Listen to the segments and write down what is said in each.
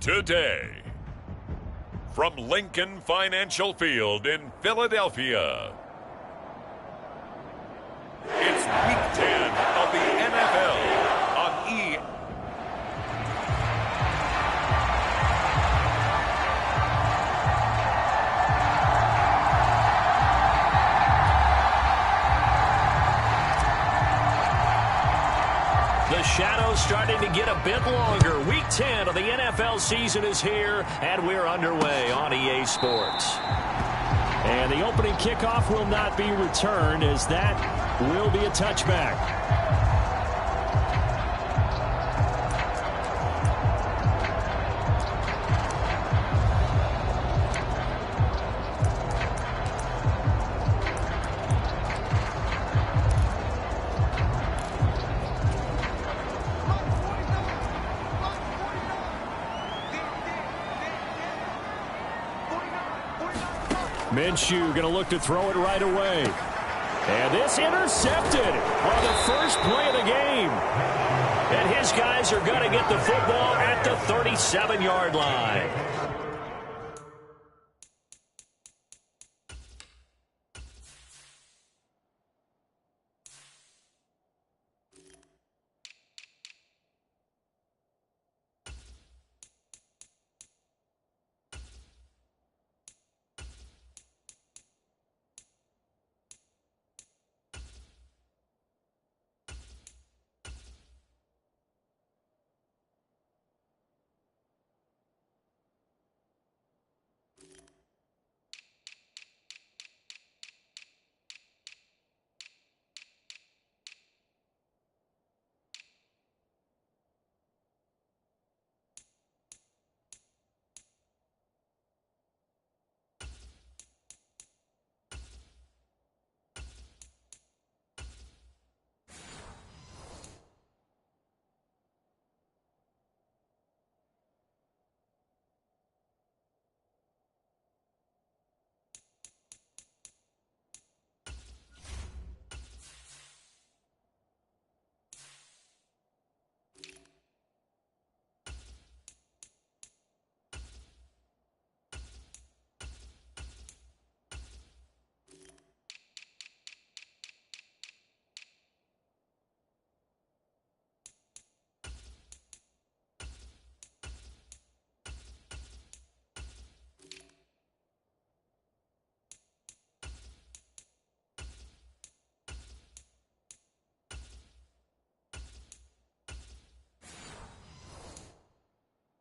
Today, from Lincoln Financial Field in Philadelphia, it's Week 10 of the NFL on E! The shadow's starting to get a bit longer. Week 10 of the NFL season is here, and we're underway on EA Sports. And the opening kickoff will not be returned, as that will be a touchback. Minshew going to look to throw it right away. And this intercepted on the first play of the game. And his guys are going to get the football at the 37-yard line.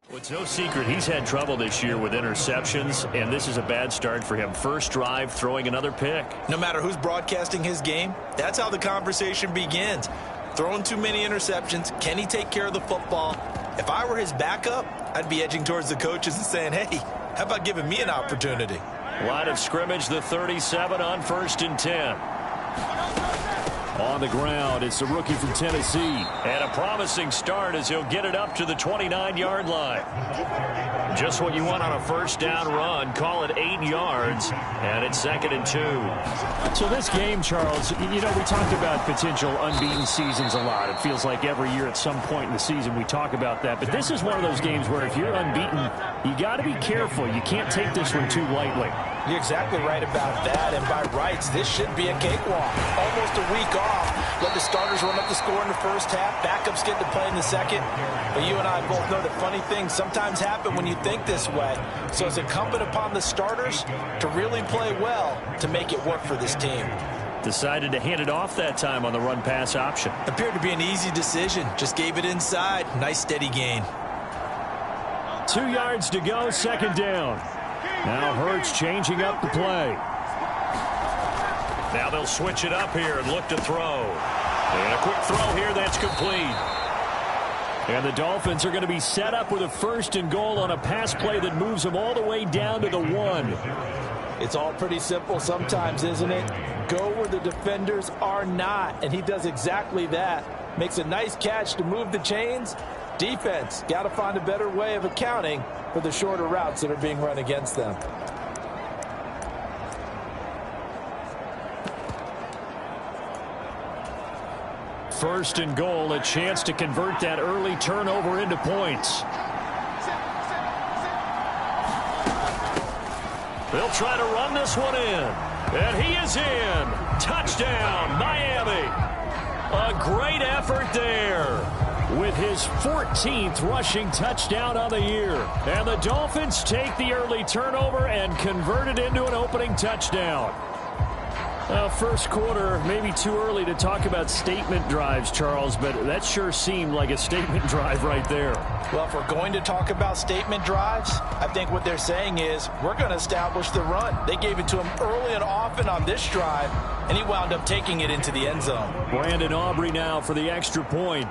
Well, it's no secret he's had trouble this year with interceptions, and this is a bad start for him. First drive, throwing another pick. No matter who's broadcasting his game, that's how the conversation begins. Throwing too many interceptions. Can he take care of the football? If I were his backup, I'd be edging towards the coaches and saying, hey, how about giving me an opportunity? Line of scrimmage, the 37 on 1st and 10. On the ground, it's the rookie from Tennessee. And a promising start as he'll get it up to the 29-yard line. Just what you want on a first down run. Call it 8 yards, and it's 2nd and 2. So this game, Charles, you know, we talked about potential unbeaten seasons a lot. It feels like every year at some point in the season we talk about that. But this is one of those games where if you're unbeaten, you got to be careful. You can't take this one too lightly. You're exactly right about that, and by rights, this should be a cakewalk. Almost a week off. Let the starters run up the score in the first half. Backups get to play in the second. But you and I both know that funny things sometimes happen when you think this way. So it's incumbent upon the starters to really play well to make it work for this team. Decided to hand it off that time on the run-pass option. Appeared to be an easy decision. Just gave it inside. Nice steady gain. 2 yards to go, 2nd down. Now Hurts changing up the play. Now they'll switch it up here and look to throw. And a quick throw here that's complete. And the Dolphins are going to be set up with a 1st and goal on a pass play that moves them all the way down to the 1. It's all pretty simple sometimes, isn't it? Go where the defenders are not, and he does exactly that. Makes a nice catch to move the chains. Defense, got to find a better way of accounting for the shorter routes that are being run against them. First and goal, a chance to convert that early turnover into points. They'll try to run this one in. And he is in. Touchdown, Miami. A great effort there. With his 14th rushing touchdown on the year. And the Dolphins take the early turnover and convert it into an opening touchdown. First quarter, maybe too early to talk about statement drives, Charles, but that sure seemed like a statement drive right there. Well, if we're going to talk about statement drives, I think what they're saying is we're going to establish the run. They gave it to him early and often on this drive, and he wound up taking it into the end zone. Brandon Aubrey now for the extra point.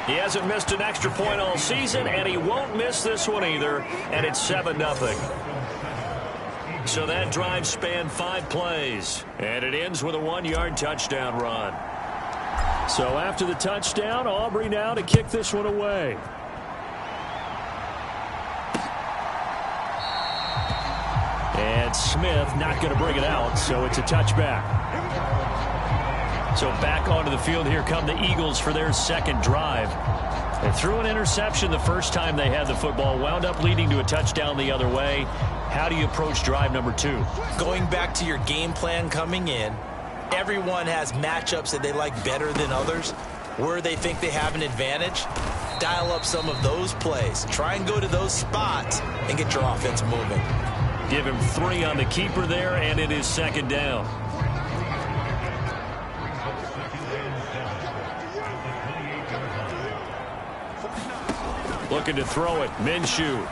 He hasn't missed an extra point all season, and he won't miss this one either, and it's 7-0. So that drive spanned 5 plays, and it ends with a 1-yard touchdown run. So after the touchdown, Aubrey now to kick this one away. And Smith not going to bring it out, so it's a touchback. So back onto the field here come the Eagles for their second drive. They threw an interception the first time they had the football, wound up leading to a touchdown the other way. How do you approach drive number 2? Going back to your game plan coming in, everyone has matchups that they like better than others. Where they think they have an advantage, dial up some of those plays. Try and go to those spots and get your offense moving. Give him 3 on the keeper there, and it is second down. Looking to throw it. Minshew.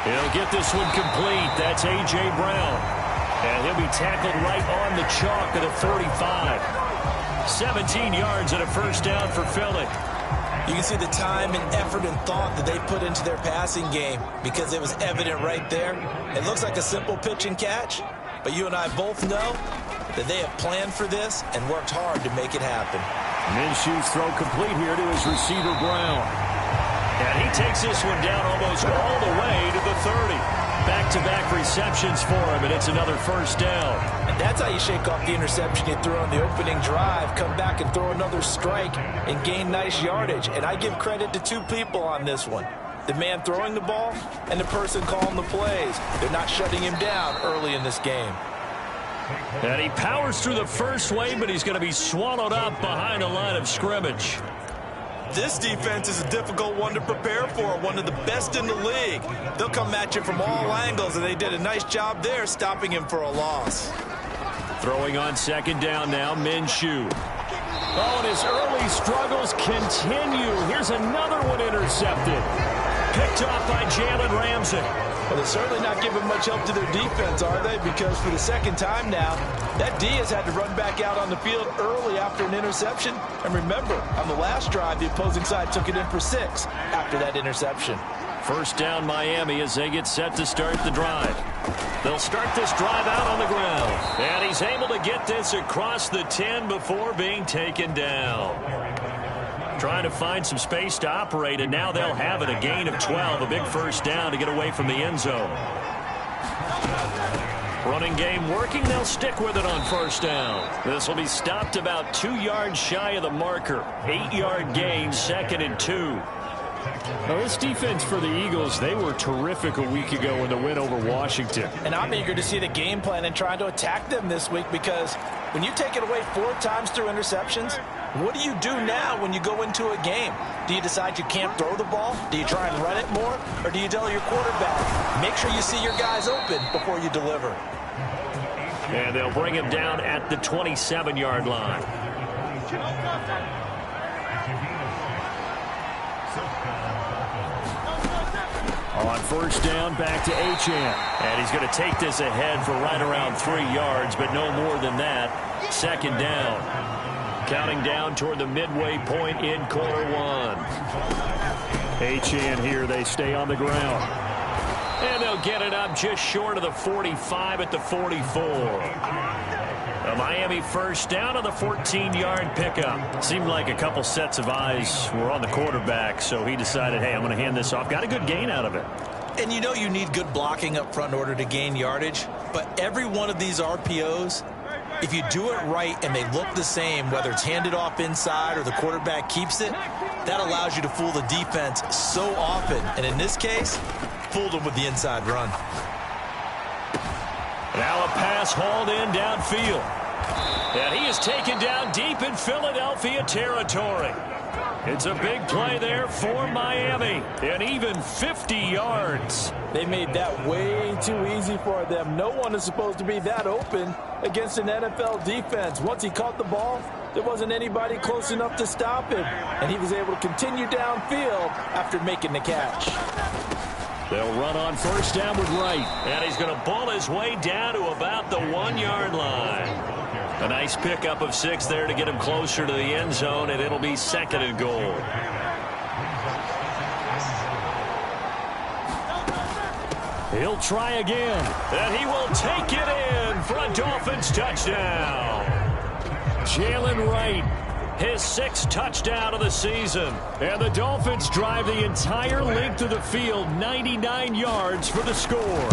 He'll get this one complete. That's A.J. Brown. And he'll be tackled right on the chalk of the 45. 17 yards and a first down for Philly. You can see the time and effort and thought that they put into their passing game because it was evident right there. It looks like a simple pitch and catch, but you and I both know that they have planned for this and worked hard to make it happen. Minshew's throw complete here to his receiver, Brown. And he takes this one down almost all the way to the 30. Back-to-back receptions for him, and it's another first down. And that's how you shake off the interception you threw on the opening drive, come back and throw another strike and gain nice yardage. And I give credit to 2 people on this one. The man throwing the ball and the person calling the plays. They're not shutting him down early in this game. And he powers through the first wave, but he's going to be swallowed up behind the line of scrimmage. This defense is a difficult one to prepare for, one of the best in the league. They'll come at you from all angles, and they did a nice job there stopping him for a loss. Throwing on second down now, Minshew. Oh, and his early struggles continue. Here's another one intercepted. Picked off by Jalen Ramsey. Well, they're certainly not giving much help to their defense, are they? Because for the second time now, that D has had to run back out on the field early after an interception. And remember, on the last drive, the opposing side took it in for 6 after that interception. First down Miami as they get set to start the drive. They'll start this drive out on the ground. And he's able to get this across the 10 before being taken down. Trying to find some space to operate, and now they'll have it. A gain of 12, a big first down to get away from the end zone. Running game working, they'll stick with it on first down. This will be stopped about 2 yards shy of the marker. 8-yard gain, 2nd and 2. Now, this defense for the Eagles, they were terrific a week ago in the win over Washington. And I'm eager to see the game plan and trying to attack them this week, because when you take it away 4 times through interceptions, what do you do now when you go into a game? Do you decide you can't throw the ball? Do you try and run it more? Or do you tell your quarterback, make sure you see your guys open before you deliver? And they'll bring him down at the 27-yard line. On first down, back to Achane. And he's going to take this ahead for right around 3 yards, but no more than that. Second down. Counting down toward the midway point in quarter 1. Achane here, they stay on the ground. And they'll get it up just short of the 45 at the 44. A Miami first down on the 14-yard pickup. Seemed like a couple sets of eyes were on the quarterback, so he decided, hey, I'm going to hand this off. Got a good gain out of it. And you know you need good blocking up front in order to gain yardage, but every one of these RPOs, if you do it right and they look the same, whether it's handed off inside or the quarterback keeps it, that allows you to fool the defense so often. And in this case, fooled him with the inside run. Now a pass hauled in downfield. And he is taken down deep in Philadelphia territory. It's a big play there for Miami. And even 50 yards. They made that way too easy for them. No one is supposed to be that open against an NFL defense. Once he caught the ball, there wasn't anybody close enough to stop him. And he was able to continue downfield after making the catch. They'll run on first down with Wright. And he's going to ball his way down to about the 1-yard line. A nice pickup of 6 there to get him closer to the end zone, and it'll be 2nd and goal. He'll try again, and he will take it in for a Dolphins touchdown. Jalen Wright, his 6th touchdown of the season. And the Dolphins drive the entire length of the field, 99 yards for the score.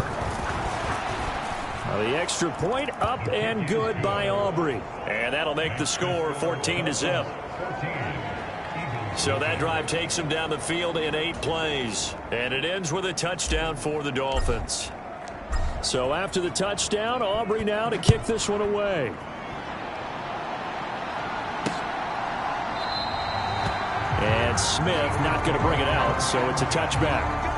The extra point up and good by Aubrey. And that'll make the score 14-0. So that drive takes him down the field in 8 plays. And it ends with a touchdown for the Dolphins. So after the touchdown, Aubrey now to kick this one away. And Smith not going to bring it out, so it's a touchback.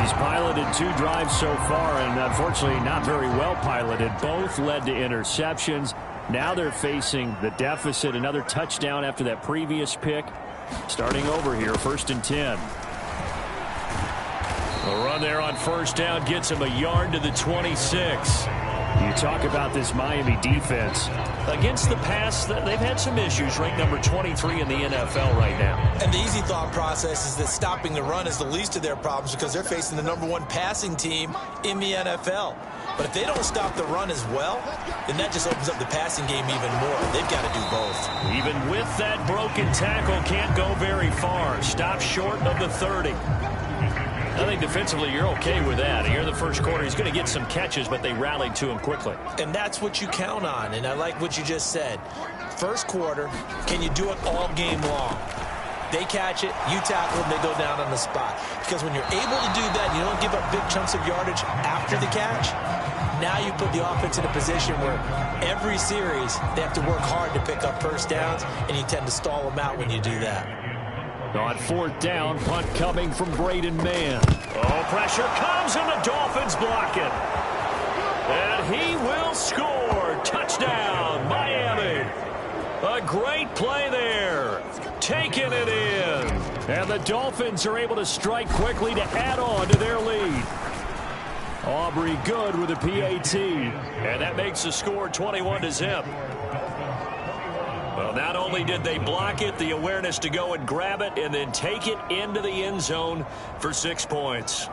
He's piloted 2 drives so far, and unfortunately not very well piloted. Both led to interceptions. Now they're facing the deficit. Another touchdown after that previous pick. Starting over here, 1st and 10. The run there on first down gets him a yard to the 26. You talk about this Miami defense. Against the pass, they've had some issues. Ranked number 23 in the NFL right now. And the easy thought process is that stopping the run is the least of their problems because they're facing the number 1 passing team in the NFL. But if they don't stop the run as well, then that just opens up the passing game even more. They've got to do both. Even with that broken tackle, can't go very far. Stop short of the 30. I think defensively you're okay with that. Here in the first quarter, he's going to get some catches, but they rallied to him quickly. And that's what you count on, and I like what you just said. First quarter, can you do it all game long? They catch it, you tackle them, they go down on the spot. Because when you're able to do that, you don't give up big chunks of yardage after the catch. Now you put the offense in a position where every series they have to work hard to pick up first downs, and you tend to stall them out when you do that. On 4th down, punt coming from Braden Mann. Oh, pressure comes, and the Dolphins block it. And he will score. Touchdown, Miami. A great play there. Taking it in. And the Dolphins are able to strike quickly to add on to their lead. Aubrey good with a PAT. And that makes the score 21-0. Well, not only did they block it, the awareness to go and grab it and then take it into the end zone for 6 points.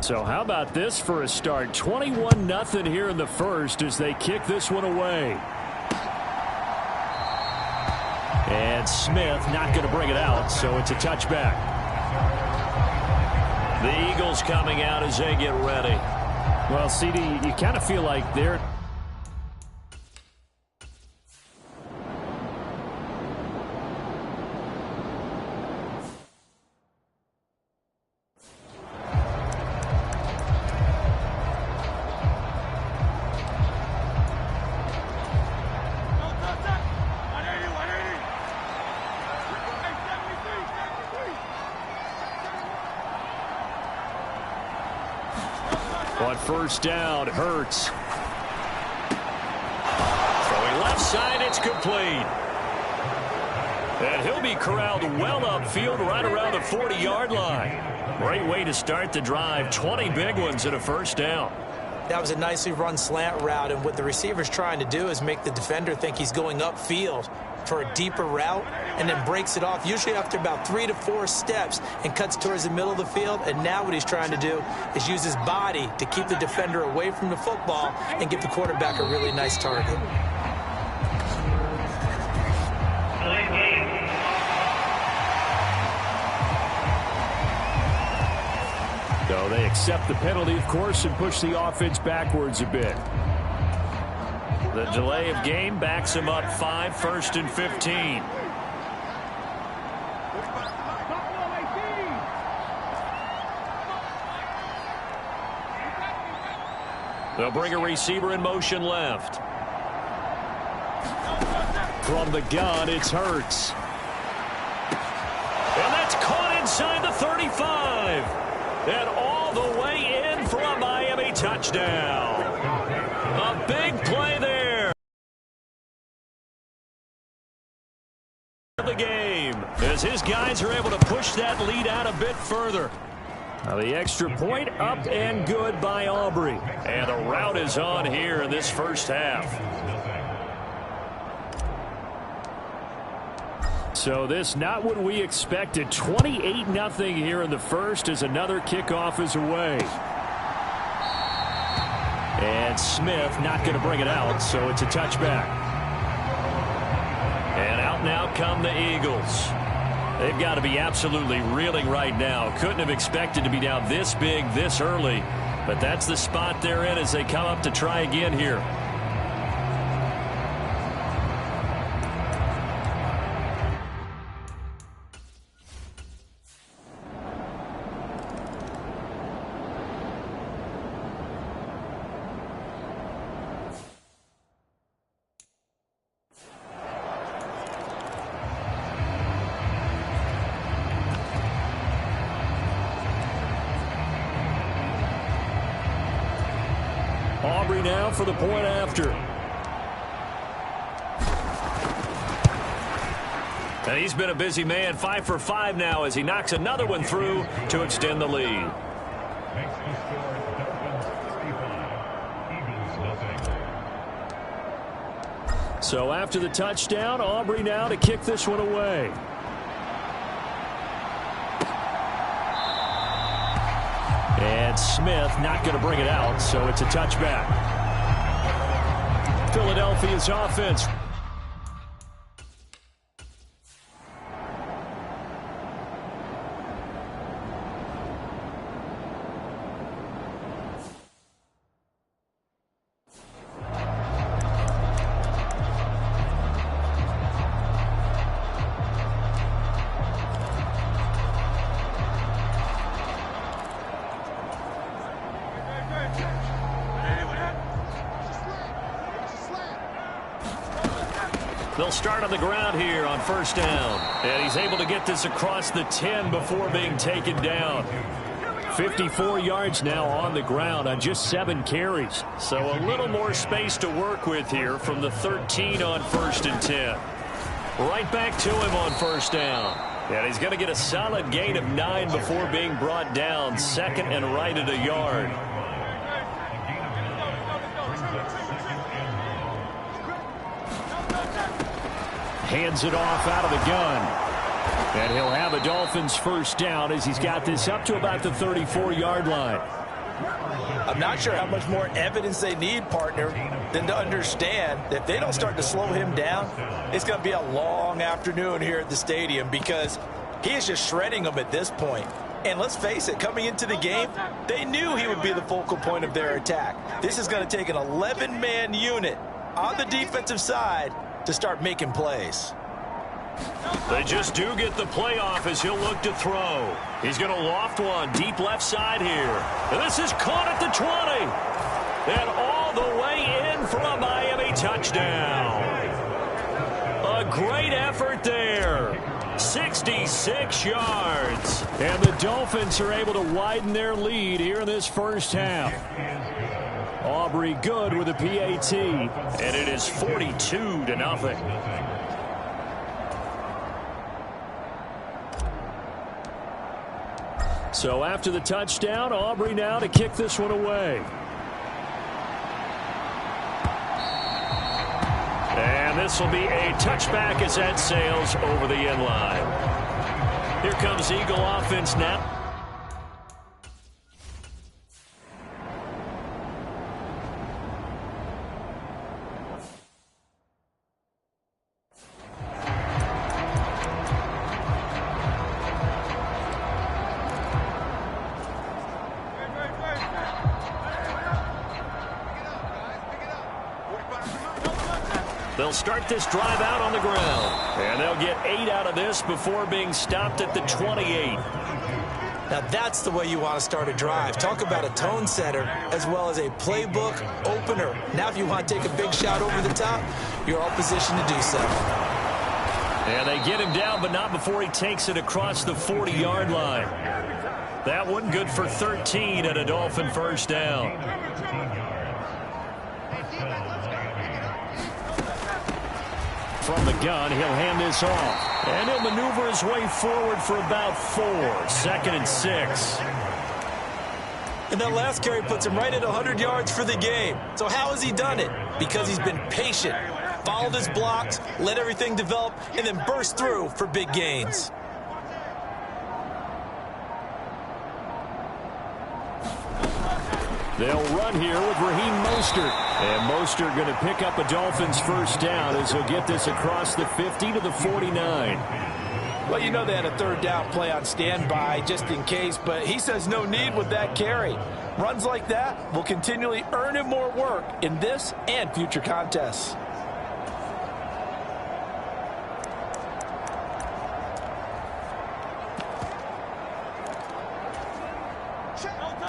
So how about this for a start? 21-0 here in the first as they kick this one away. And Smith not going to bring it out, so it's a touchback. The Eagles coming out as they get ready. Well, CD, you kind of feel like they're... On first down, Hurts. Throwing left side, it's complete. And he'll be corralled well upfield right around the 40-yard line. Great way to start the drive. 20 big ones and a first down. That was a nicely run slant route, and what the receiver's trying to do is make the defender think he's going upfield for a deeper route and then breaks it off, usually after about 3 to 4 steps, and cuts towards the middle of the field. And now what he's trying to do is use his body to keep the defender away from the football and give the quarterback a really nice target. So they accept the penalty, of course, and push the offense backwards a bit. The delay of game backs him up 5, 1st and 15. They'll bring a receiver in motion left. From the gun, it's Hurts. And that's caught inside the 35. And all the way in for a Miami touchdown. A big play there. The game as his guys are able to push that lead out a bit further. Now the extra point up and good by Aubrey. And the route is on here in this first half. So this not what we expected. 28-0 here in the first as another kickoff is away. And Smith not going to bring it out, so it's a touchback. And out now come the Eagles. They've got to be absolutely reeling right now. Couldn't have expected to be down this big this early. But that's the spot they're in as they come up to try again here. Aubrey now for the point after. And he's been a busy man. 5 for 5 now as he knocks another one through to extend the lead. So after the touchdown, Aubrey now to kick this one away. And Smith not going to bring it out, so it's a touchback. Philadelphia's offense. They'll start on the ground here on first down. And he's able to get this across the 10 before being taken down. 54 yards now on the ground on just 7 carries. So a little more space to work with here from the 13 on 1st and 10. Right back to him on first down. And he's going to get a solid gain of 9 before being brought down. 2nd and right at a yard. Hands it off out of the gun. And he'll have a Dolphins first down as he's got this up to about the 34-yard line. I'm not sure how much more evidence they need, partner, than to understand that if they don't start to slow him down, it's going to be a long afternoon here at the stadium because he is just shredding them at this point. And let's face it, coming into the game, they knew he would be the focal point of their attack. This is going to take an 11-man unit on the defensive side to start making plays. They just do get the play off as he'll look to throw. He's going to loft one deep left side here. And this is caught at the 20. And all the way in for a Miami touchdown. A great effort there. 66 yards. And the Dolphins are able to widen their lead here in this first half. Aubrey good with a PAT. And it is 42-0. So after the touchdown, Aubrey now to kick this one away. And this will be a touchback as that sails over the end line. Here comes Eagle offense now. They'll start this drive out on the ground. And they'll get 8 out of this before being stopped at the 28. Now that's the way you want to start a drive. Talk about a tone setter as well as a playbook opener. Now if you want to take a big shot over the top, you're all positioned to do so. And they get him down, but not before he takes it across the 40-yard line. That one good for 13 and a Dolphin first down. From the gun, he'll hand this off. And he'll maneuver his way forward for about 4. 2nd and 6. And that last carry puts him right at 100 yards for the game. So how has he done it? Because he's been patient, followed his blocks, let everything develop, and then burst through for big gains. They'll run here with Raheem Mostert. And Mostert going to pick up a Dolphins first down as he'll get this across the 50 to the 49. Well, you know they had a 3rd down play on standby just in case, but he says no need with that carry. Runs like that will continually earn him more work in this and future contests.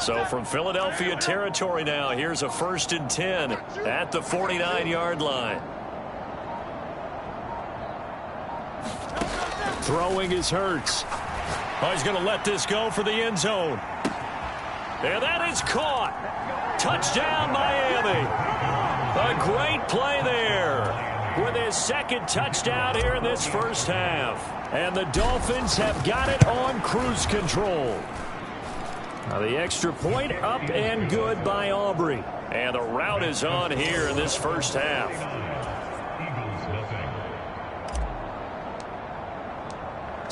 So from Philadelphia territory now, here's a 1st and 10 at the 49-yard line. Throwing is Hurts. Oh, he's going to let this go for the end zone. And that is caught. Touchdown, Miami. A great play there with his 2nd touchdown here in this first half. And the Dolphins have got it on cruise control. Now the extra point up and good by Aubrey. And the route is on here in this first half.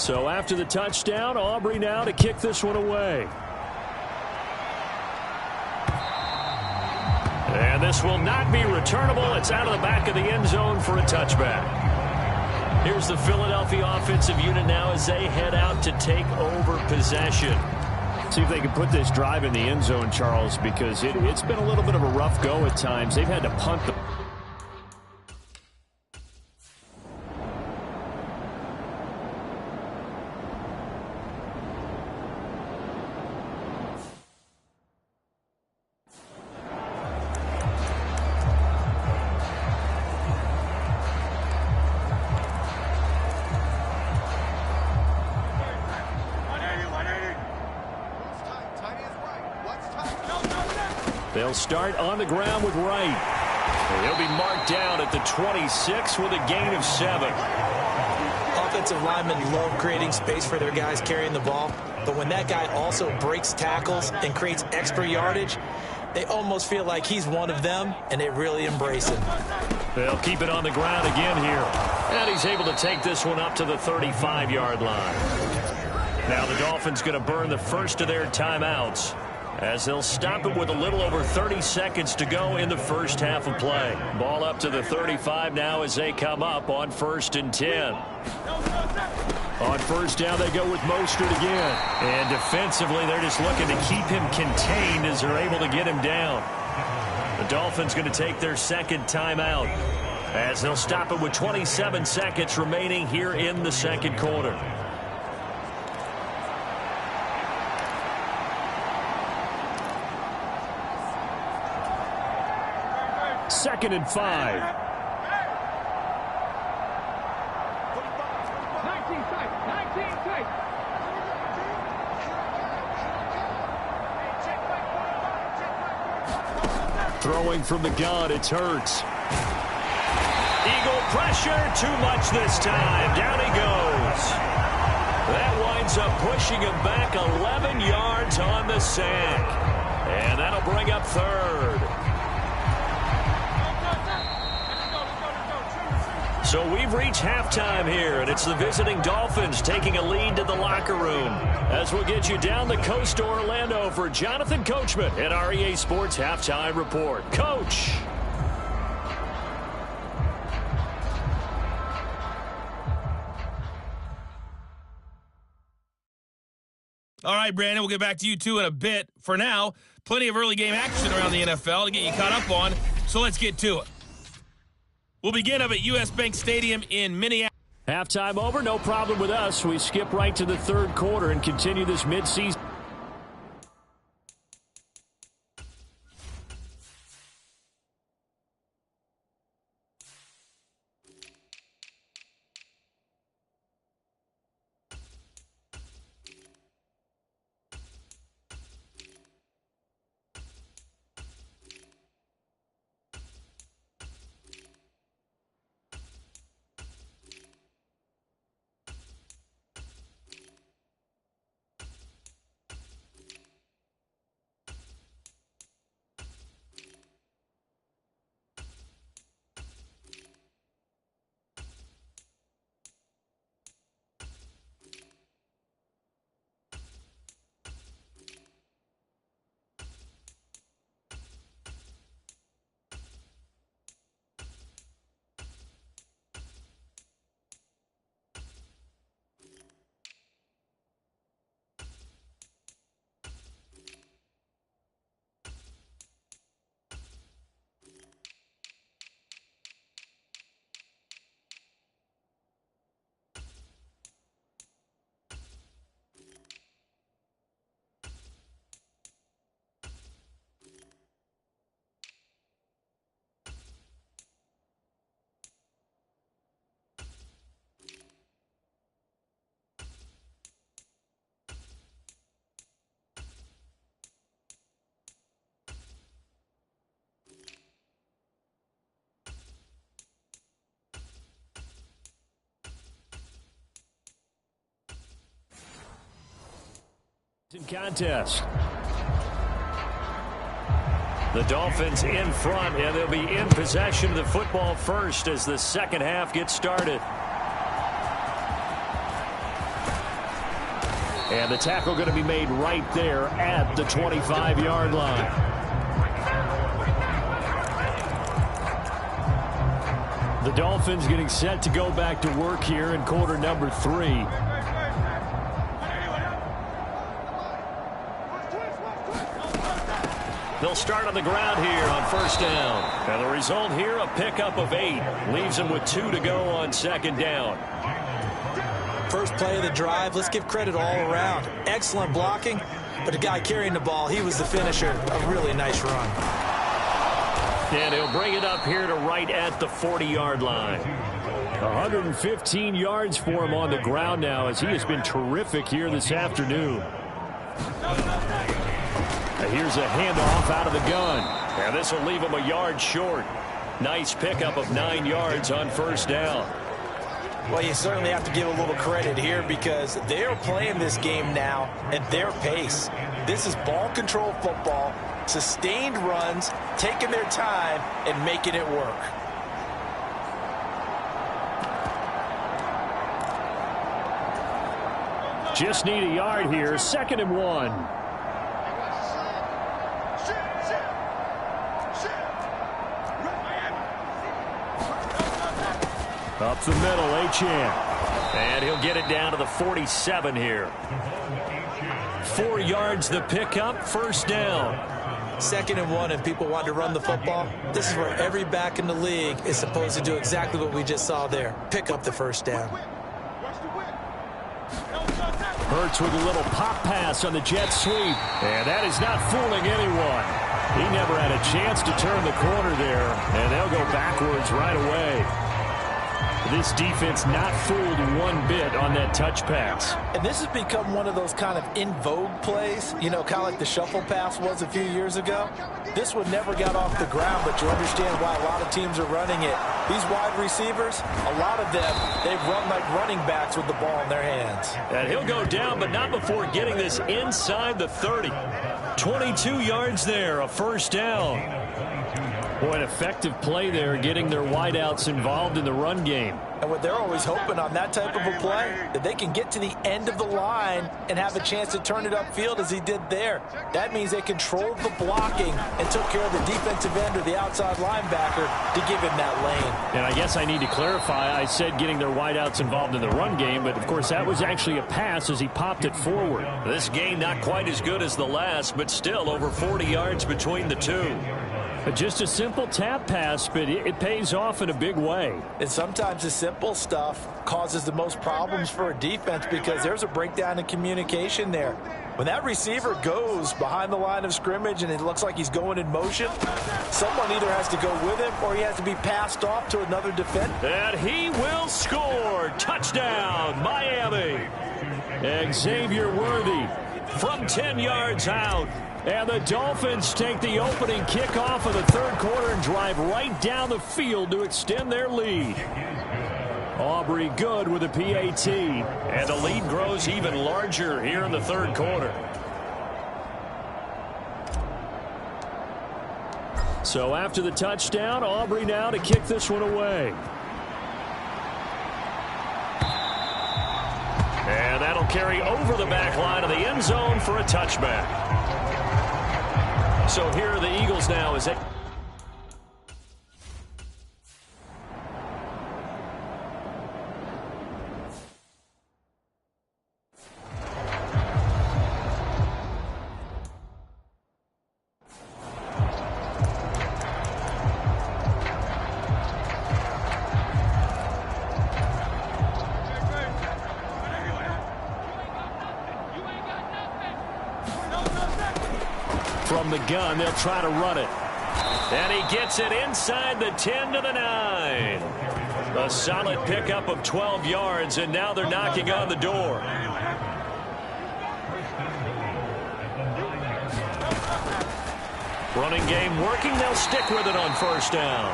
So after the touchdown, Aubrey now to kick this one away. And this will not be returnable. It's out of the back of the end zone for a touchback. Here's the Philadelphia offensive unit now as they head out to take over possession. See if they can put this drive in the end zone, Charles, because it's been a little bit of a rough go at times. They've had to punt the They'll start on the ground with Wright. And he'll be marked down at the 26 with a gain of 7. Offensive linemen love creating space for their guys carrying the ball, but when that guy also breaks tackles and creates extra yardage, they almost feel like he's one of them, and they really embrace him. They'll keep it on the ground again here. And he's able to take this one up to the 35-yard line. Now the Dolphins going to burn the first of their timeouts, as they'll stop it with a little over 30 seconds to go in the first half of play. Ball up to the 35 now as they come up on 1st and 10. On first down, they go with Mostert again. And defensively, they're just looking to keep him contained as they're able to get him down. The Dolphins going to take their 2nd timeout, as they'll stop it with 27 seconds remaining here in the 2nd quarter. 2nd and 5. Throwing from the gun, it's Hurts. Eagle pressure, too much this time. Down he goes. That winds up pushing him back 11 yards on the sack. And that'll bring up 3rd. So we've reached halftime here, and it's the visiting Dolphins taking a lead to the locker room. As we'll get you down the coast to Orlando for Jonathan Coachman at our EA Sports Halftime Report. Coach. All right, Brandon, we'll get back to you, too, in a bit. For now, plenty of early game action around the NFL to get you caught up on, so let's get to it. We'll begin up at U.S. Bank Stadium in Minneapolis. Halftime over, no problem with us. We skip right to the third quarter and continue this midseason. In contest. The Dolphins in front, and they'll be in possession of the football first as the second half gets started. And the tackle going to be made right there at the 25-yard line. The Dolphins getting set to go back to work here in quarter number 3. They'll start on the ground here on first down. And the result here, a pickup of 8. Leaves them with 2 to go on second down. First play of the drive, let's give credit all around. Excellent blocking, but the guy carrying the ball, he was the finisher. A really nice run. And he'll bring it up here to right at the 40-yard line. 115 yards for him on the ground now as he has been terrific here this afternoon. Here's a handoff out of the gun. And this will leave him a yard short. Nice pickup of 9 yards on first down. Well, you certainly have to give a little credit here because they're playing this game now at their pace. This is ball control football, sustained runs, taking their time and making it work. Just need a yard here. 2nd and 1. Up the middle, Achane. And he'll get it down to the 47 here. 4 yards the pickup, first down. 2nd and 1, and people want to run the football. This is where every back in the league is supposed to do exactly what we just saw there. Pick up the first down. Hurts with a little pop pass on the jet sweep. And that is not fooling anyone. He never had a chance to turn the corner there. And they'll go backwards right away. This defense not fooled one bit on that touch pass. And this has become one of those kind of in vogue plays, you know, kind of like the shuffle pass was a few years ago. This one never got off the ground, but you understand why a lot of teams are running it. These wide receivers, a lot of them, they've run like running backs with the ball in their hands. And he'll go down, but not before getting this inside the 30. 22 yards there, a first down. Boy, an effective play there, getting their wideouts involved in the run game. And what they're always hoping on that type of a play, that they can get to the end of the line and have a chance to turn it upfield as he did there. That means they controlled the blocking and took care of the defensive end or the outside linebacker to give him that lane. And I guess I need to clarify, I said getting their wideouts involved in the run game, but of course that was actually a pass as he popped it forward. This game not quite as good as the last, but still over 40 yards between the two. Just a simple tap pass, but it pays off in a big way. And sometimes the simple stuff causes the most problems for a defense because there's a breakdown in communication there. When that receiver goes behind the line of scrimmage and it looks like he's going in motion, someone either has to go with him or he has to be passed off to another defender. And he will score. Touchdown, Miami. Xavier Worthy from 10 yards out. And the Dolphins take the opening kickoff of the third quarter and drive right down the field to extend their lead. Aubrey good with a PAT. And the lead grows even larger here in the third quarter. So after the touchdown, Aubrey now to kick this one away. And that'll carry over the back line of the end zone for a touchback. So here are the Eagles now as they... From the gun, they'll try to run it. And he gets it inside the 10 to the 9. A solid pickup of 12 yards, and now they're knocking on the door. Running game working. They'll stick with it on first down.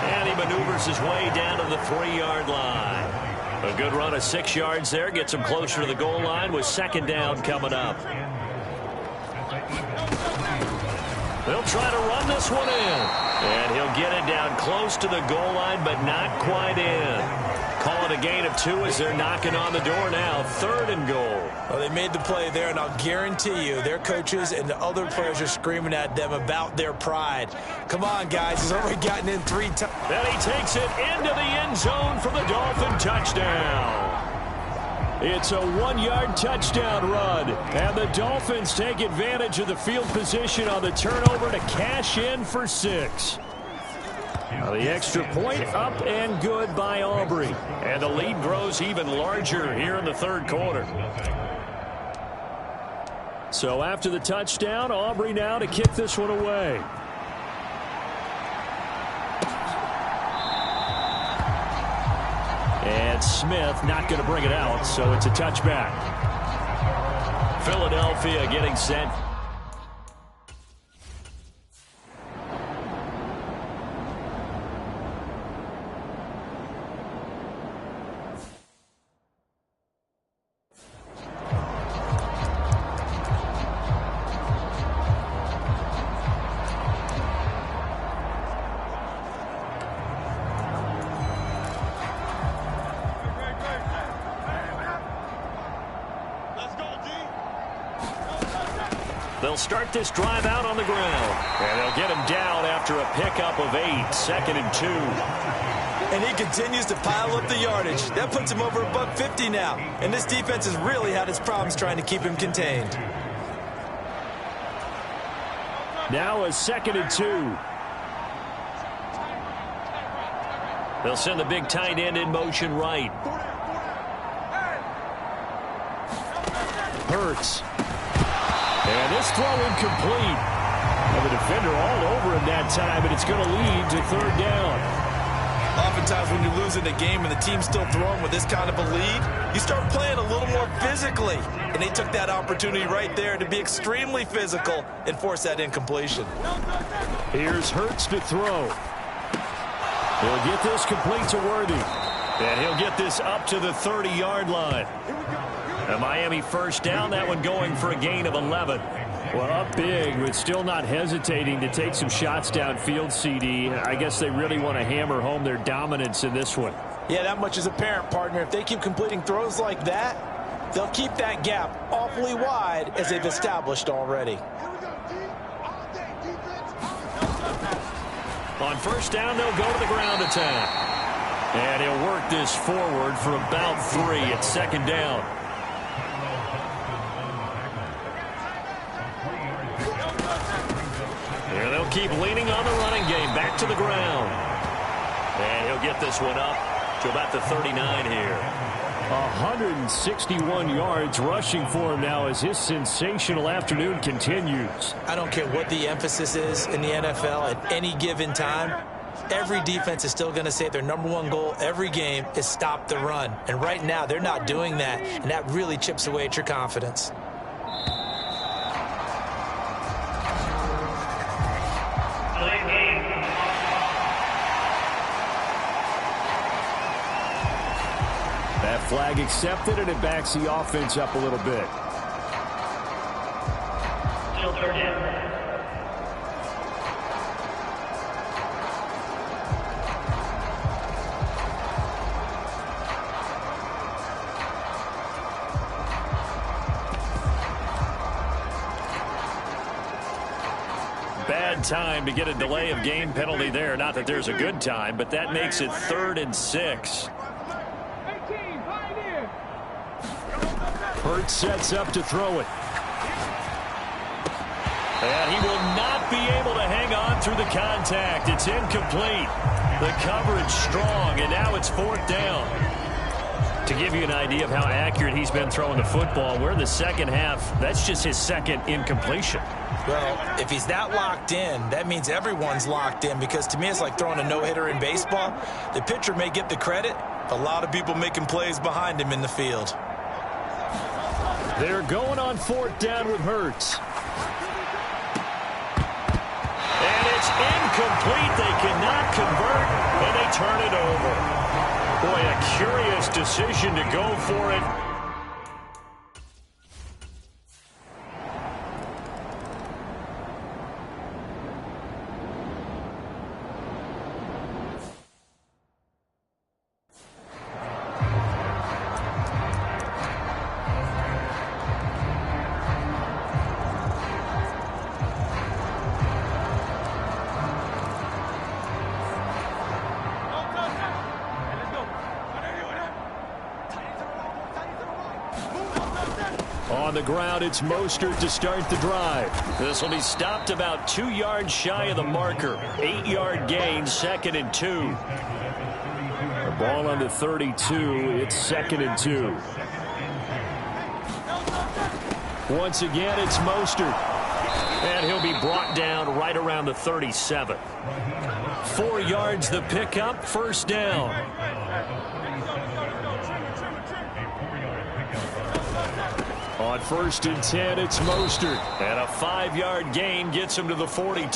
And he maneuvers his way down to the 3-yard line. A good run of 6 yards there. Gets him closer to the goal line with second down coming up. They'll try to run this one in. And he'll get it down close to the goal line, but not quite in. Call it a gain of 2 as they're knocking on the door now. 3rd and goal. Well, they made the play there, and I'll guarantee you their coaches and the other players are screaming at them about their pride. Come on, guys. He's already gotten in 3 times. And he takes it into the end zone for the Dolphin touchdown. It's a 1-yard touchdown run. And the Dolphins take advantage of the field position on the turnover to cash in for 6. Now the extra point up and good by Aubrey. And the lead grows even larger here in the third quarter. So after the touchdown, Aubrey now to kick this one away. And Smith not going to bring it out, so it's a touchback. Philadelphia getting set. They'll start this drive out on the ground. And they'll get him down after a pickup of 8. 2nd and 2. And he continues to pile up the yardage. That puts him over $150 now. And this defense has really had its problems trying to keep him contained. Now a 2nd and 2. They'll send the big tight end in motion right. Hurts. And this throw incomplete. And the defender all over him that time, and it's going to lead to 3rd down. Oftentimes when you're losing a game and the team's still throwing with this kind of a lead, you start playing a little more physically. And they took that opportunity right there to be extremely physical and force that incompletion. Here's Hurts to throw. He'll get this complete to Worthy. And he'll get this up to the 30-yard line. A Miami first down, that one going for a gain of 11. Well, up big, but still not hesitating to take some shots downfield, CD. I guess they really want to hammer home their dominance in this one. Yeah, that much is apparent, partner. If they keep completing throws like that, they'll keep that gap awfully wide as they've established already. On first down, they'll go to the ground attack. And he'll work this forward for about 3 at 2nd down. keep leaning on the running game. Back to the ground. And he'll get this one up to about the 39 here. 161 yards rushing for him now as his sensational afternoon continues. I don't care what the emphasis is in the NFL at any given time. Every defense is still going to say their #1 goal every game is stop the run. And right now, they're not doing that, and that really chips away at your confidence. That flag accepted, and it backs the offense up a little bit. Still third down. Bad time to get a delay of game penalty there. Not that there's a good time, but that makes it 3rd and 6. Hurts sets up to throw it. And he will not be able to hang on through the contact. It's incomplete. The coverage strong, and now it's 4th down. To give you an idea of how accurate he's been throwing the football, we're in the second half. That's just his 2nd incompletion. Well, if he's that locked in, that means everyone's locked in, because to me it's like throwing a no-hitter in baseball. The pitcher may get the credit. A lot of people making plays behind him in the field. They're going on 4th down with Hurts. And it's incomplete. They cannot convert, and they turn it over. Boy, a curious decision to go for it. On the ground, it's Mostert to start the drive. This will be stopped about 2 yards shy of the marker. 8-yard gain, 2nd and 2. The ball on the 32. It's 2nd and 2. Once again, it's Mostert. And he'll be brought down right around the 37. 4 yards the pickup, 1st down. On 1st and 10, it's Mostert. And a 5-yard gain gets him to the 42.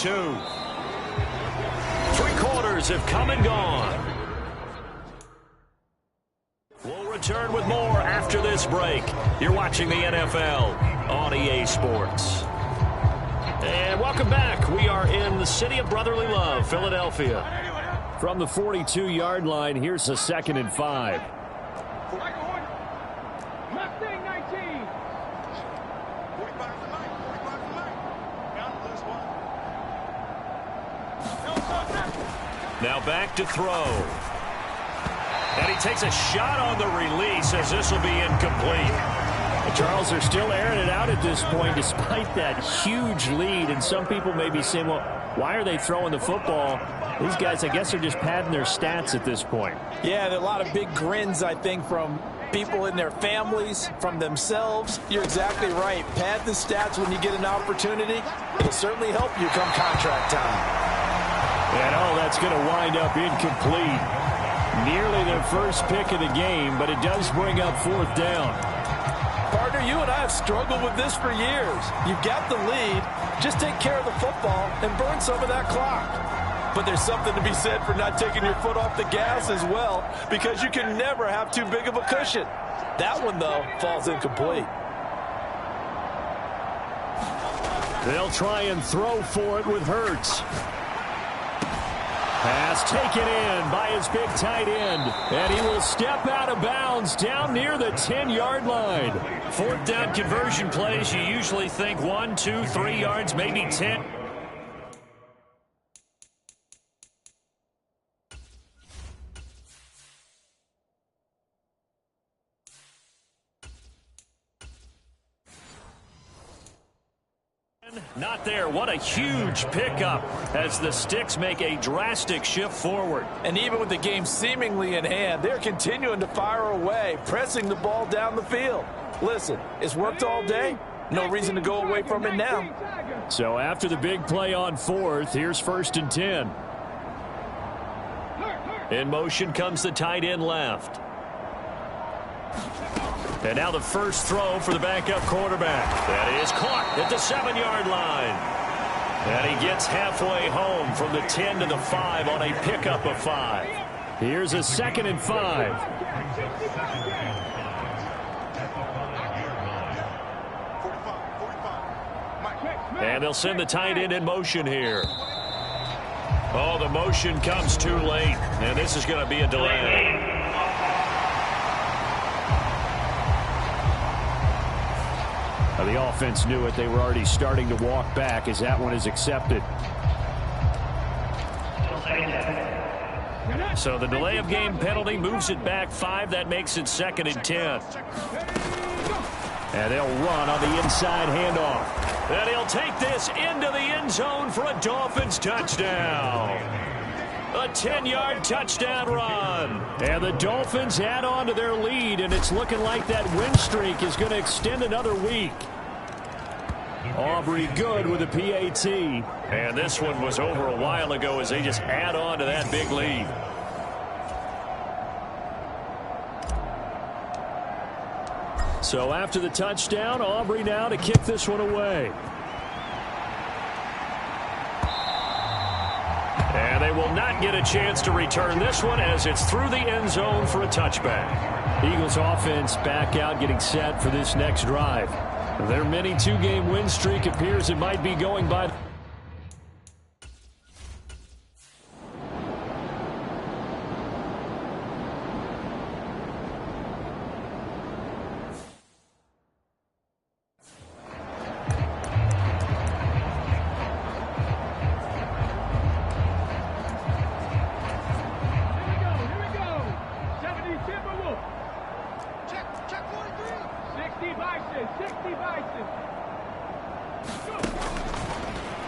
3 quarters have come and gone. We'll return with more after this break. You're watching the NFL on EA Sports. And welcome back. We are in the city of brotherly love, Philadelphia. From the 42-yard line, here's a 2nd and 5. Now back to throw. And he takes a shot on the release as this will be incomplete. Charles, are still airing it out at this point despite that huge lead. And some people may be saying, well, why are they throwing the football? These guys, I guess, are just padding their stats at this point. Yeah, there are a lot of big grins, I think, from people in their families, from themselves. You're exactly right. Pad the stats when you get an opportunity. It'll certainly help you come contract time. And that's going to wind up incomplete. Nearly their first pick of the game, but it does bring up 4th down. Partner, you and I have struggled with this for years. You've got the lead. Just take care of the football and burn some of that clock. But there's something to be said for not taking your foot off the gas as well, because you can never have too big of a cushion. That one, though, falls incomplete. They'll try and throw for it with Hurts. Pass taken in by his big tight end. And he will step out of bounds down near the 10-yard line. 4th down conversion plays, you usually think 1, 2, 3 yards, maybe 10. Not there. What a huge pickup as the Sticks make a drastic shift forward. And even with the game seemingly in hand, they're continuing to fire away, pressing the ball down the field. Listen, it's worked all day. No reason to go away from it now. So after the big play on 4th, here's 1st and 10. In motion comes the tight end left. And now the first throw for the backup quarterback. That is caught at the 7-yard line. And he gets halfway home from the 10 to the 5 on a pickup of 5. Here's a 2nd and 5. And they'll send the tight end in motion here. Oh, the motion comes too late. And this is going to be a delay. The offense knew it. They were already starting to walk back as that one is accepted. So the delay of game penalty moves it back 5. That makes it 2nd and 10. And they'll run on the inside handoff. And he'll take this into the end zone for a Dolphins touchdown. A 10-yard touchdown run. And the Dolphins add on to their lead, and it's looking like that win streak is going to extend another week. Aubrey good with a PAT. And this one was over a while ago as they just add on to that big lead. So after the touchdown, Aubrey now to kick this one away. And they will not get a chance to return this one as it's through the end zone for a touchback. Eagles offense back out getting set for this next drive. Their mini 2-game win streak appears it might be going by.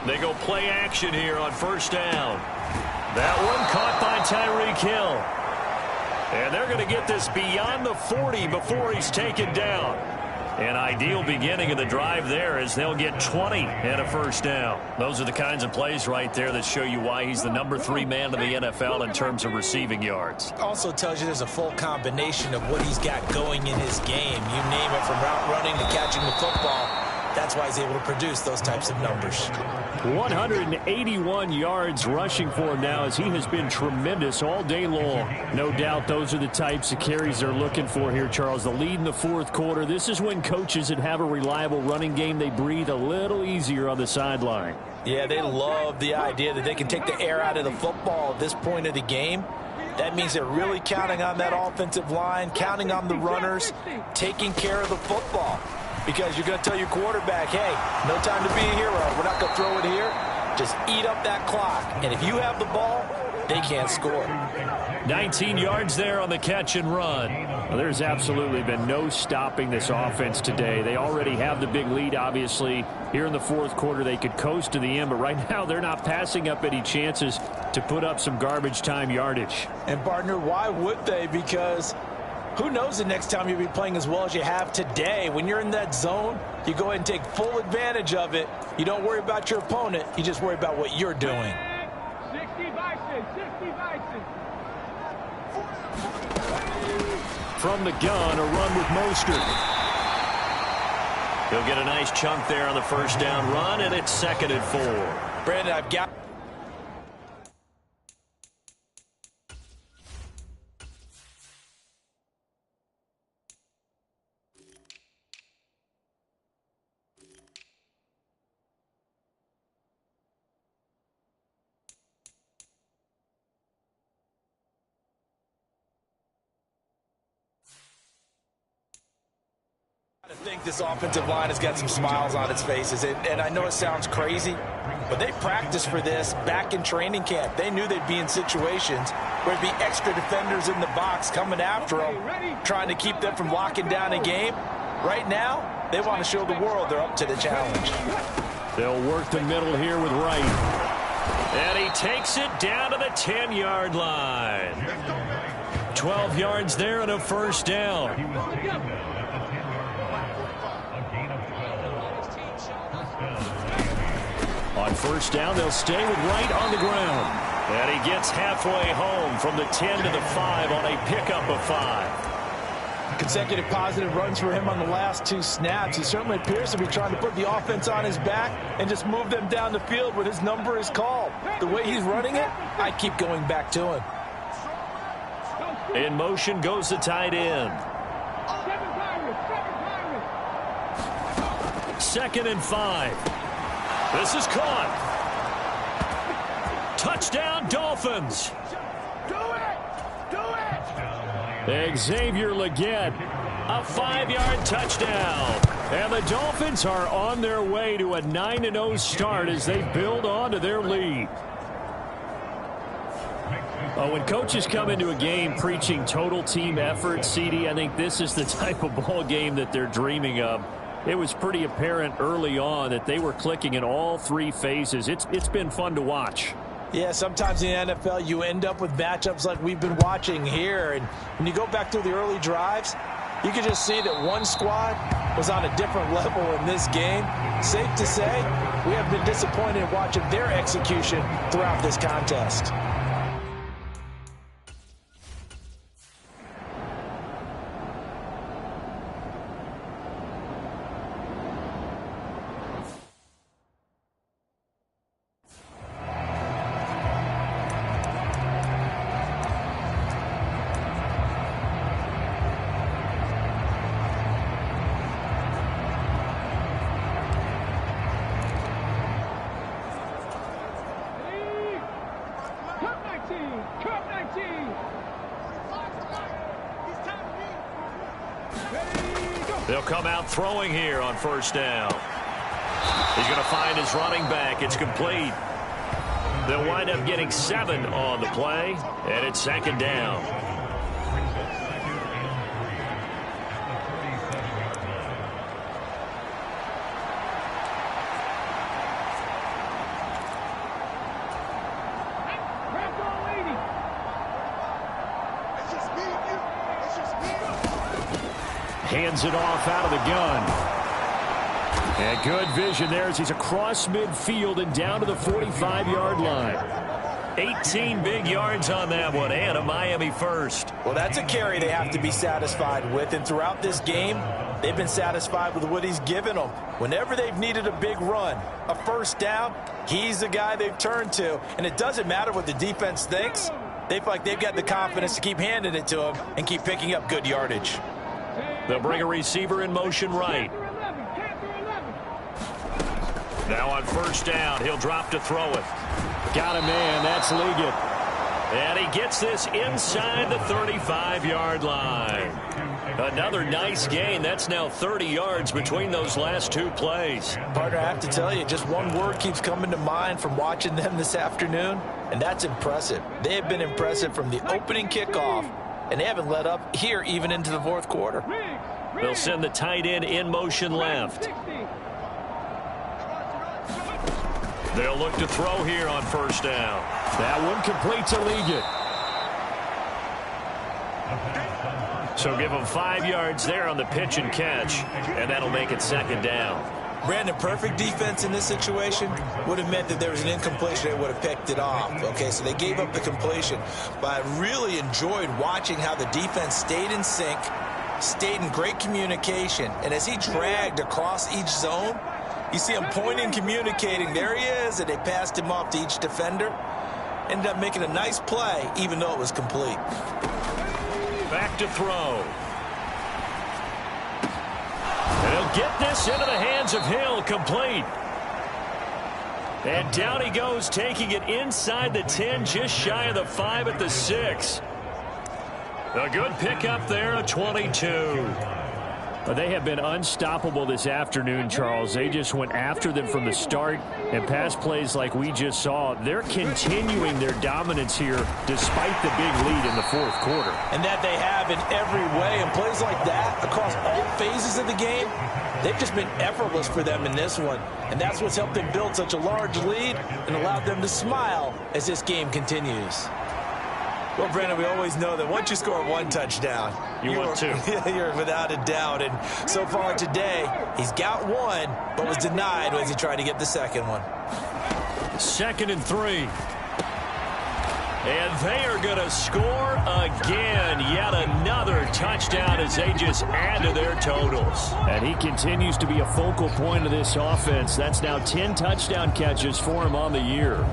They go play action here on 1st down. That one caught by Tyreek Hill. And they're going to get this beyond the 40 before he's taken down. An ideal beginning of the drive there as they'll get 20 and a 1st down. Those are the kinds of plays right there that show you why he's the number 3 man in the NFL in terms of receiving yards. Also tells you there's a full combination of what he's got going in his game. You name it, from route running to catching the football. That's why he's able to produce those types of numbers. 181 yards rushing for him now as he has been tremendous all day long. No doubt those are the types of carries they're looking for here, Charles. The lead in the 4th quarter. This is when coaches that have a reliable running game, they breathe a little easier on the sideline. Yeah, they love the idea that they can take the air out of the football at this point of the game. That means they're really counting on that offensive line, counting on the runners, taking care of the football. Because you're going to tell your quarterback, hey, no time to be a hero. We're not going to throw it here. Just eat up that clock. And if you have the ball, they can't score. 19 yards there on the catch and run. Well, there's absolutely been no stopping this offense today. They already have the big lead, obviously. Here in the 4th quarter, they could coast to the end. But right now, they're not passing up any chances to put up some garbage time yardage. And, partner, why would they? Because who knows the next time you'll be playing as well as you have today. When you're in that zone, you go ahead and take full advantage of it. You don't worry about your opponent. You just worry about what you're doing. 60 Bison, 60 Bison. From the gun, a run with Mostert. He'll get a nice chunk there on the 1st down run, and it's 2nd and 4. Brandon, I've got... I think this offensive line has got some smiles on its faces, and I know it sounds crazy, but they practiced for this back in training camp. They knew they'd be in situations where there'd be extra defenders in the box coming after them, trying to keep them from locking down a game. Right now, they want to show the world they're up to the challenge. They'll work the middle here with Wright. And he takes it down to the 10-yard line. 12 yards there and a first down. On first down, they'll stay with Wright on the ground. And he gets halfway home from the 10 to the 5 on a pickup of 5. Consecutive positive runs for him on the last 2 snaps. He certainly appears to be trying to put the offense on his back and just move them down the field when his number is called. The way he's running it, I keep going back to him. In motion goes the tight end. 2nd and 5. This is caught. Touchdown, Dolphins. Xavier Legette, a 5-yard touchdown. And the Dolphins are on their way to a 9-0 start as they build on to their lead. When coaches come into a game preaching total team effort, CD, I think this is the type of ball game that they're dreaming of. It was pretty apparent early on that they were clicking in all 3 phases. It's been fun to watch. Yeah, sometimes in the NFL you end up with matchups like we've been watching here. And when you go back through the early drives, you can just see that one squad was on a different level in this game. Safe to say, we have been disappointed in watching their execution throughout this contest. They'll come out throwing here on first down. He's going to find his running back. It's complete. They'll wind up getting 7 on the play, and it's 2nd down. Hands it off out of the gun. And good vision there as he's across midfield and down to the 45-yard line. 18 big yards on that one, and a Miami first. Well, that's a carry they have to be satisfied with, and throughout this game, they've been satisfied with what he's given them. Whenever they've needed a big run, a first down, he's the guy they've turned to, and it doesn't matter what the defense thinks. They feel like they've got the confidence to keep handing it to him and keep picking up good yardage. They'll bring a receiver in motion right. Now on first down, he'll drop to throw it. Got a man, that's Liggett. And he gets this inside the 35-yard line. Another nice gain. That's now 30 yards between those last 2 plays. Partner, I have to tell you, just one word keeps coming to mind from watching them this afternoon, and that's impressive. They have been impressive from the opening kickoff, and they haven't let up here even into the 4th quarter. They'll send the tight end in motion left. They'll look to throw here on first down. That one complete to Liggett. So give them 5 yards there on the pitch and catch, and that'll make it 2nd down. Brandon, perfect defense in this situation would have meant that there was an incompletion. They would have picked it off. Okay, so they gave up the completion. But I really enjoyed watching how the defense stayed in sync, stayed in great communication. And as he dragged across each zone, you see him pointing, communicating. There he is, and they passed him off to each defender. Ended up making a nice play, even though it was complete. Back to throw. And he'll get this into the hands of Hill, complete. And down he goes, taking it inside the 10, just shy of the 5 at the 6. A good pickup there, a 22. They have been unstoppable this afternoon, Charles. They just went after them from the start, and pass plays like we just saw. They're continuing their dominance here despite the big lead in the fourth quarter. And that they have in every way. And plays like that across all phases of the game, they've just been effortless for them in this one. And that's what's helped them build such a large lead and allowed them to smile as this game continues. Well, Brandon, we always know that once you score one touchdown, you want two. You're without a doubt. And so far today, he's got one, but was denied as he tried to get the second one. 2nd and 3. And they are going to score again. Yet another touchdown as they just add to their totals. And he continues to be a focal point of this offense. That's now 10 touchdown catches for him on the year.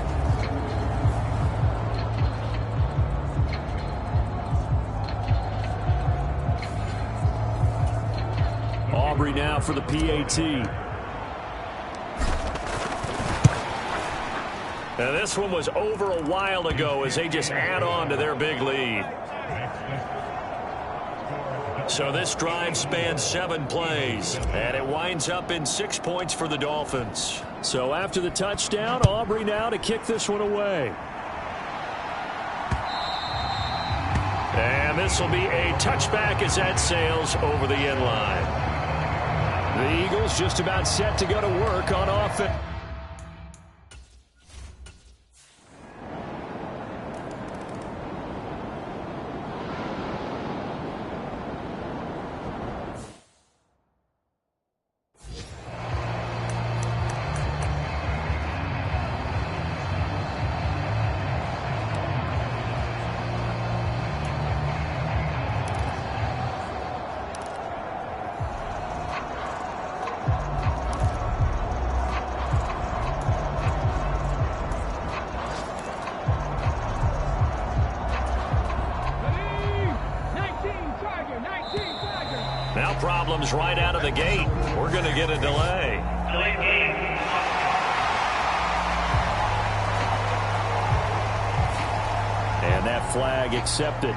Aubrey now for the PAT. Now this one was over a while ago as they just add on to their big lead. So this drive spans 7 plays, and it winds up in 6 points for the Dolphins. So after the touchdown, Aubrey now to kick this one away. And this will be a touchback as that sails over the end line. The Eagles just about set to go to work on offense. Now problems right out of the gate. We're going to get a delay. And that flag accepted.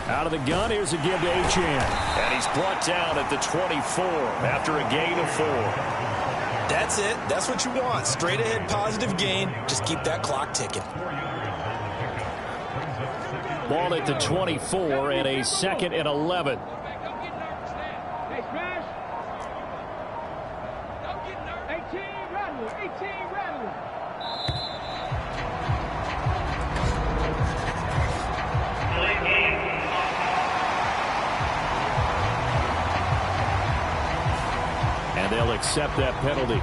Out of the gun, here's a give to Achane. And he's brought down at the 24 after a gain of 4. That's it. That's what you want. Straight ahead positive gain. Just keep that clock ticking. Ball at the 24 and a 2nd and 11. And they'll accept that penalty.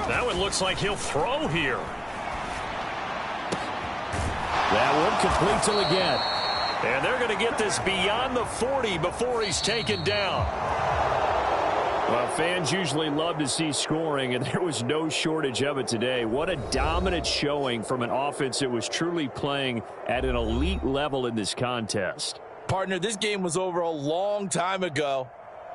Now it looks like he'll throw here. That one complete till again. And they're going to get this beyond the 40 before he's taken down. Well, fans usually love to see scoring, and there was no shortage of it today. What a dominant showing from an offense that was truly playing at an elite level in this contest. Partner, this game was over a long time ago,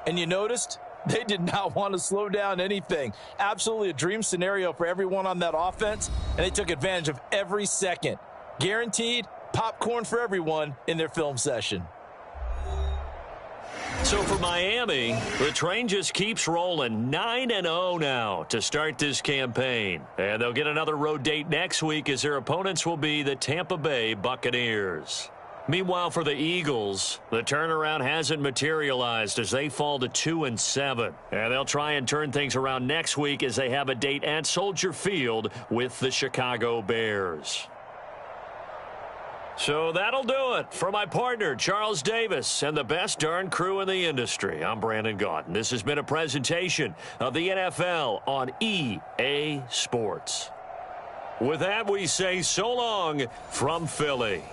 and you noticed they did not want to slow down anything. Absolutely a dream scenario for everyone on that offense, and they took advantage of every second. Guaranteed popcorn for everyone in their film session. So for Miami, the train just keeps rolling. 9-0 now to start this campaign. And they'll get another road date next week as their opponents will be the Tampa Bay Buccaneers. Meanwhile, for the Eagles, the turnaround hasn't materialized as they fall to 2-7. And they'll try and turn things around next week as they have a date at Soldier Field with the Chicago Bears. So that'll do it. For my partner, Charles Davis, and the best darn crew in the industry, I'm Brandon Gaudin. This has been a presentation of the NFL on EA Sports. With that, we say so long from Philly.